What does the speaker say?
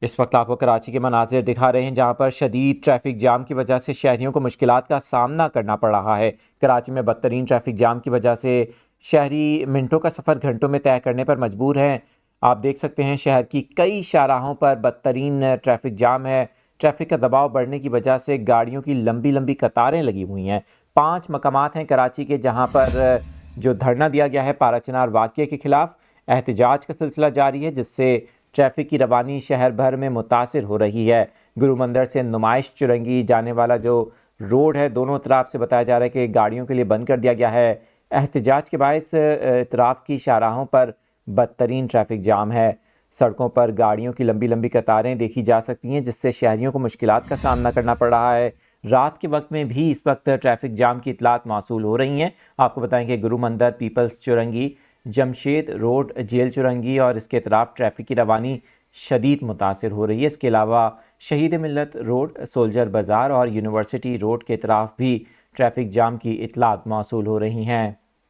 اس وقت آپ کو کراچی کے مناظر دکھا رہے ہیں جہاں پر شدید ٹریفک جام کی وجہ سے شہریوں کو مشکلات کا سامنا کرنا پڑ رہا ہے۔ کراچی میں بدترین ٹریفک جام کی وجہ سے شہری منٹوں کا سفر گھنٹوں میں طے کرنے پر مجبور ہیں۔ آپ دیکھ سکتے ہیں شہر کی کئی شاہراہوں پر بدترین ٹریفک جام ہے۔ ٹریفک کا دباؤ بڑھنے کی وجہ سے گاڑیوں کی لمبی لمبی قطاریں لگی ہوئی ہیں۔ 5 مقامات ہیں کراچی کے جہاں پر جو دھرنا دیا گیا ہے پارا چنار واقعے کے خلاف۔ احتجاج کا سلسلہ جاری ہے جس سے ٹریفک کی روانی شہر بھر میں متاثر ہو رہی ہے۔ گرو مندر سے نمائش چرنگی جانے والا جو روڈ ہے دونوں طرف سے بتایا جا رہا ہے کہ گاڑیوں کے لیے بند کر دیا گیا ہے۔ احتجاج کے باعث اطراف کی شاہراہوں پر بدترین ٹریفک جام ہے۔ سڑکوں پر گاڑیوں کی لمبی لمبی قطاریں دیکھی جا سکتی ہیں جس سے شہریوں کو مشکلات کا سامنا کرنا پڑ رہا ہے۔ رات کے وقت میں بھی اس وقت ٹریفک جام کی اطلاعات موصول ہو رہی ہیں۔ آپ کو بتائیں کہ Guru Mandir, peoples Chowrangi, Jamshed road, jail Chowrangi اور اس کے اطراف ٹریفک کی روانی شدید متاثر ہو رہی ہے۔ اس کے علاوہ شہید ملت روڈ، سولجر بازار اور یونیورسٹی روڈ کے اطراف بھی ٹریفک جام کی اطلاعات موصول ہو رہی ہیں۔